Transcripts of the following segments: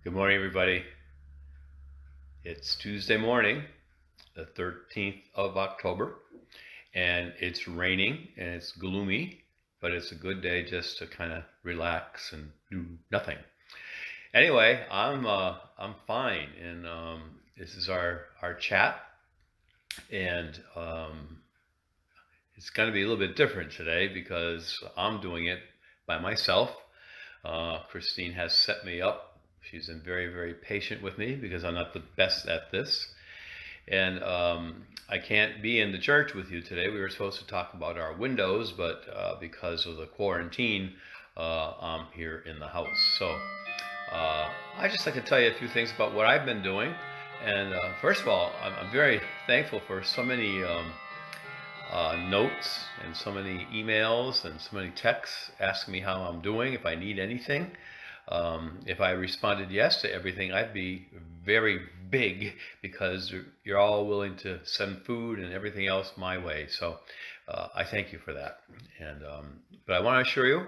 Good morning, everybody. It's Tuesday morning, the 13th of October, and it's raining and it's gloomy, but it's a good day just to kind of relax and do nothing. Anyway, I'm fine, and this is our chat, and it's going to be a little bit different today because I'm doing it by myself. Christine has set me up. She's been very, very patient with me because I'm not the best at this. And I can't be in the church with you today. We were supposed to talk about our windows, but because of the quarantine, I'm here in the house. So I just like to tell you a few things about what I've been doing. And first of all, I'm very thankful for so many notes and so many emails and so many texts asking me how I'm doing, if I need anything. If I responded yes to everything, I'd be very big because you're all willing to send food and everything else my way. So I thank you for that. And but I want to assure you,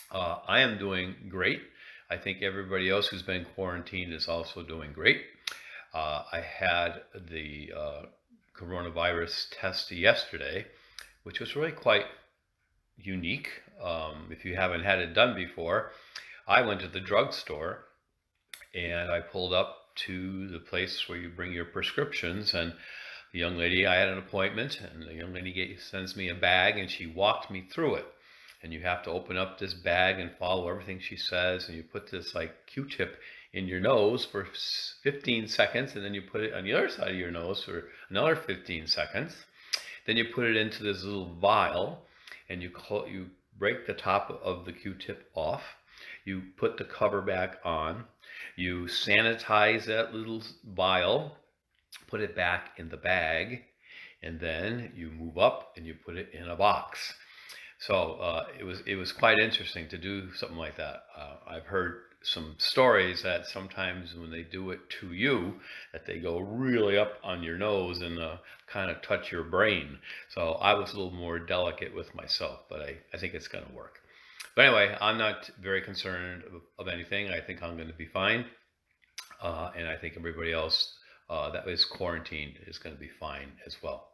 I am doing great. I think everybody else who's been quarantined is also doing great. I had the coronavirus test yesterday, which was really quite unique. If you haven't had it done before, I went to the drugstore and I pulled up to the place where you bring your prescriptions, and the young lady, I had an appointment, and the young lady sends me a bag and she walked me through it. And you have to open up this bag and follow everything she says, and you put this like Q-tip in your nose for 15 seconds, and then you put it on the other side of your nose for another 15 seconds. Then you put it into this little vial, and you break the top of the Q-tip off. You put the cover back on. You sanitize that little vial, put it back in the bag, and then you move up and you put it in a box. So it was quite interesting to do something like that. I've heard some stories that sometimes when they do it to you, that they go really up on your nose and kind of touch your brain. So I was a little more delicate with myself, but I think it's going to work. But anyway, I'm not very concerned of anything. I think I'm going to be fine. And I think everybody else that is quarantined is going to be fine as well.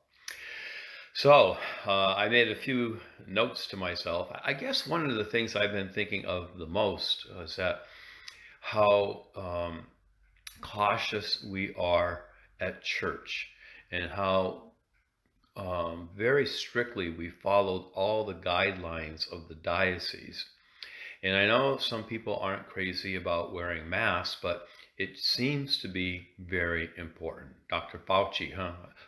So I made a few notes to myself. I guess one of the things I've been thinking of the most is that how cautious we are at church and how very strictly we followed all the guidelines of the diocese. And I know some people aren't crazy about wearing masks, but it seems to be very important. Dr. Fauci,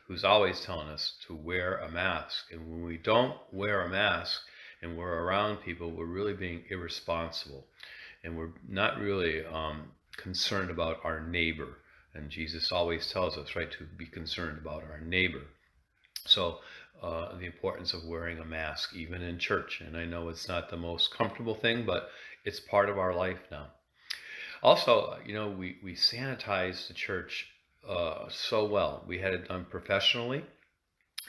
who's always telling us to wear a mask. And when we don't wear a mask and we're around people, we're really being irresponsible. And we're not really concerned about our neighbor. And Jesus always tells us, right, to be concerned about our neighbor. So the importance of wearing a mask, even in church. And I know it's not the most comfortable thing, but it's part of our life now. Also, we sanitize the church so well. We had it done professionally.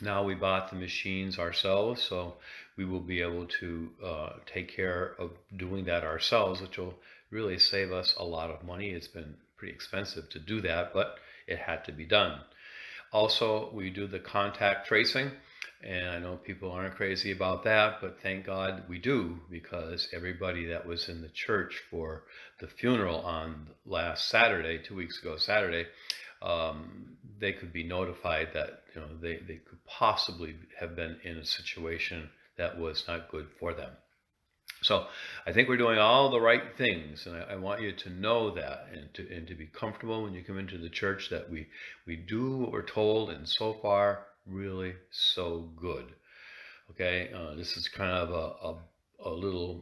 Now we bought the machines ourselves, so we will be able to take care of doing that ourselves, which will really save us a lot of money. It's been pretty expensive to do that, but it had to be done. Also, we do the contact tracing, and I know people aren't crazy about that, but thank God we do, because everybody that was in the church for the funeral on last Saturday, 2 weeks ago Saturday, they could be notified that they could possibly have been in a situation that was not good for them. So I think we're doing all the right things, and I want you to know that, and to be comfortable when you come into the church, that we do what we're told, and so far really so good. Okay, this is kind of a little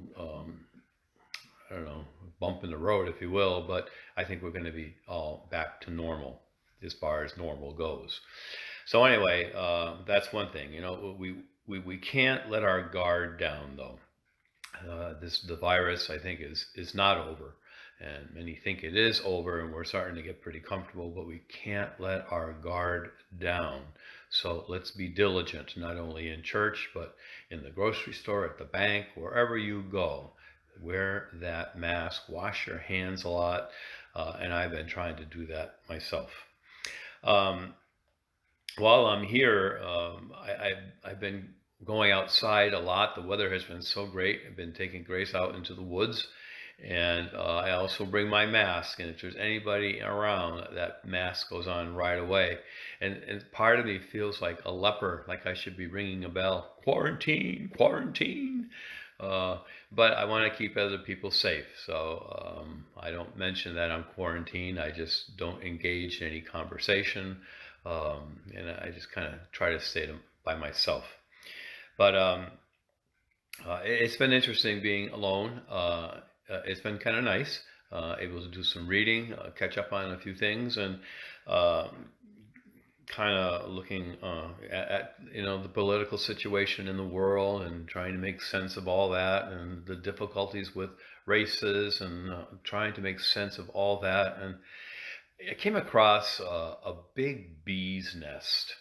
I don't know, bump in the road, if you will, but I think we're going to be all back to normal as far as normal goes. So anyway, that's one thing. We can't let our guard down, though. The virus, I think, is not over, and many think it is over, and we're starting to get pretty comfortable, but we can't let our guard down. So let's be diligent, not only in church, but in the grocery store, at the bank, wherever you go. Wear that mask, wash your hands a lot. and I've been trying to do that myself. Um, while I'm here, I've been going outside a lot. The weather has been so great. I've been taking Grace out into the woods, and I also bring my mask. And if there's anybody around, that mask goes on right away. And part of me feels like a leper, like I should be ringing a bell. Quarantine, quarantine. Uh, but I want to keep other people safe, so I don't mention that I'm quarantined. I just don't engage in any conversation, and I just kind of try to stay by myself. But it's been interesting being alone. It's been kind of nice, able to do some reading, catch up on a few things, and uh, kind of looking at the political situation in the world and trying to make sense of all that and the difficulties with races and trying to make sense of all that. And I came across a big bee's nest,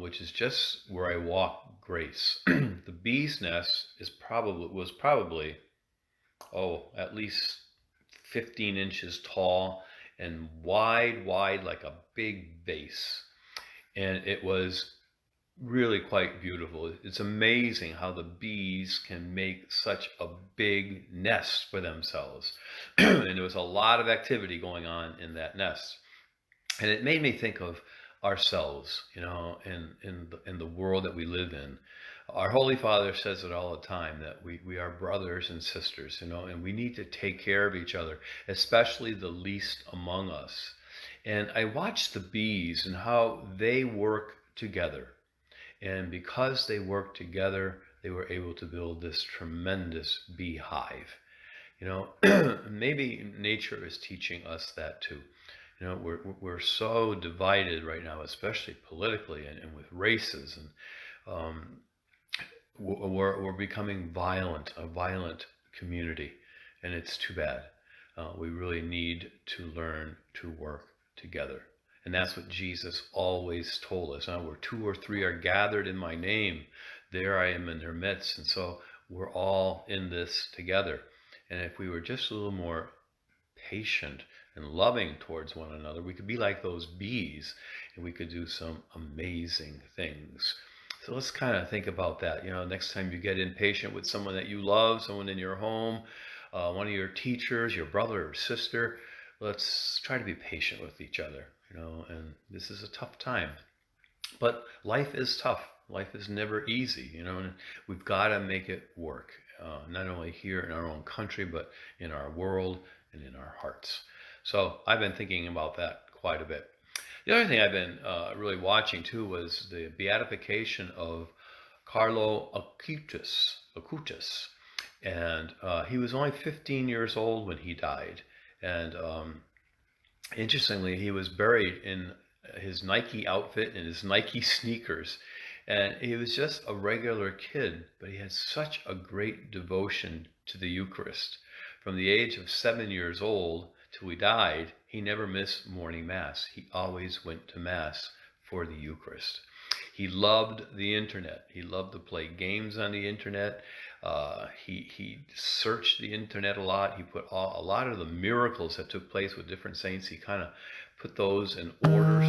which is just where I walk Grace. The bee's nest was probably at least 15 inches tall and wide like a big vase, and it was really quite beautiful. It's amazing how the bees can make such a big nest for themselves. And there was a lot of activity going on in that nest. And it made me think of ourselves, in the world that we live in. Our Holy Father says it all the time that we are brothers and sisters, and we need to take care of each other, especially the least among us. And I watched the bees and how they work together. And because they worked together, they were able to build this tremendous beehive. Maybe nature is teaching us that too. We're so divided right now, especially politically and with races, and we're becoming a violent community, and it's too bad. We really need to learn to work together. And that's what Jesus always told us. Where two or three are gathered in my name, there I am in their midst. And so we're all in this together. And if we were just a little more patient and loving towards one another, we could be like those bees and we could do some amazing things. So let's kind of think about that. Next time you get impatient with someone that you love, someone in your home, one of your teachers, your brother or sister, let's try to be patient with each other. And this is a tough time, but life is tough. Life is never easy, and we've got to make it work, not only here in our own country, but in our world and in our hearts. So I've been thinking about that quite a bit. The other thing I've been really watching too was the beatification of Carlo Acutis. And he was only 15 years old when he died. And interestingly, he was buried in his Nike outfit and his Nike sneakers. And he was just a regular kid, but he had such a great devotion to the Eucharist. From the age of 7 years old till he died, he never missed morning Mass. He always went to Mass for the Eucharist. He loved the internet. He loved to play games on the internet. He searched the internet a lot. He put a lot of the miracles that took place with different saints, he kind of put those in order.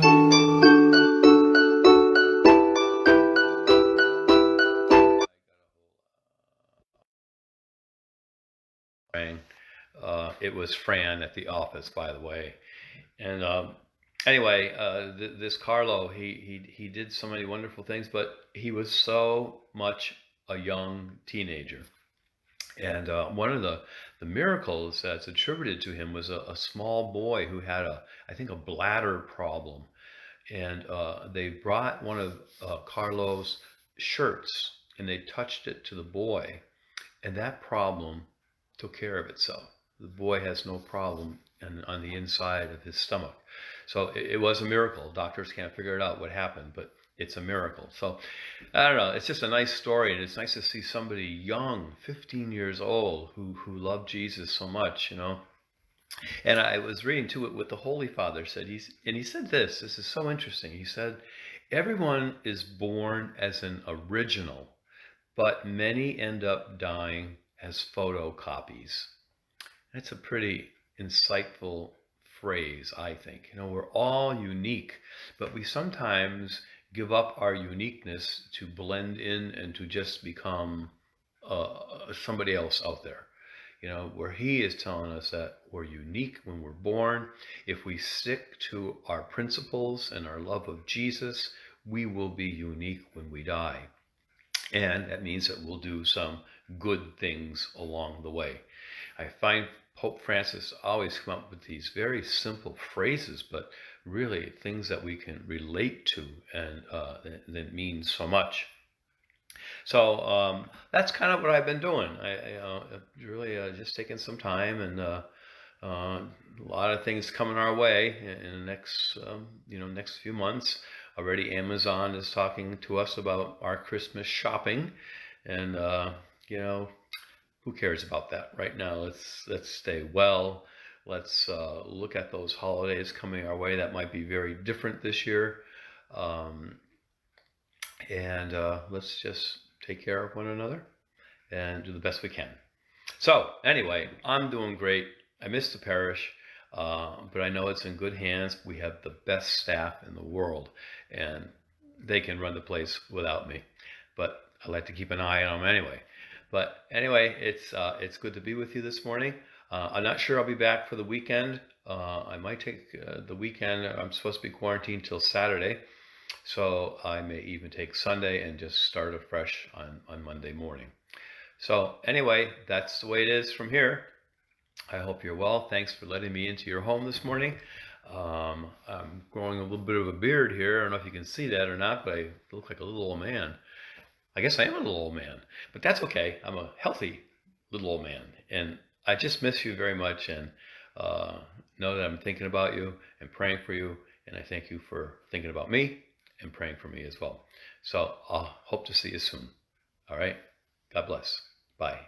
It was Fran at the office, by the way. And anyway, this Carlo, he did so many wonderful things, but he was so much a young teenager. And one of the miracles that's attributed to him was a small boy who had I think a bladder problem. And they brought one of Carlo's shirts and they touched it to the boy, and that problem took care of itself. The boy has no problem on the inside of his stomach. So it was a miracle. Doctors can't figure it out what happened, but it's a miracle. So I don't know. It's just a nice story, and it's nice to see somebody young, 15 years old, who loved Jesus so much, And I was reading to it what the Holy Father said. He said this. This is so interesting. He said, "Everyone is born as an original, but many end up dying as photocopies." That's a pretty insightful phrase, I think. We're all unique, but we sometimes give up our uniqueness to blend in and to just become somebody else out there. Where he is telling us that we're unique when we're born. If we stick to our principles and our love of Jesus, we will be unique when we die. And that means that we'll do some good things along the way. I find Pope Francis always come up with these very simple phrases, but really things that we can relate to and that mean so much. So that's kind of what I've been doing. I really just taking some time, and a lot of things coming our way in the next few months. Already Amazon is talking to us about our Christmas shopping, and who cares about that right now? Let's stay well. Let's look at those holidays coming our way that might be very different this year, and let's just take care of one another and do the best we can. So anyway, I'm doing great. I miss the parish, but I know it's in good hands. We have the best staff in the world, and they can run the place without me. But I like to keep an eye on them anyway. But anyway, it's good to be with you this morning. I'm not sure I'll be back for the weekend. I might take the weekend. I'm supposed to be quarantined till Saturday, so I may even take Sunday and just start afresh on Monday morning. So anyway, that's the way it is from here. I hope you're well. Thanks for letting me into your home this morning. I'm growing a little bit of a beard here. I don't know if you can see that or not, but I look like a little old man. I guess I am a little old man, but that's okay. I'm a healthy little old man, and I just miss you very much, and know that I'm thinking about you and praying for you, and I thank you for thinking about me and praying for me as well. So I'll hope to see you soon. All right. God bless. Bye.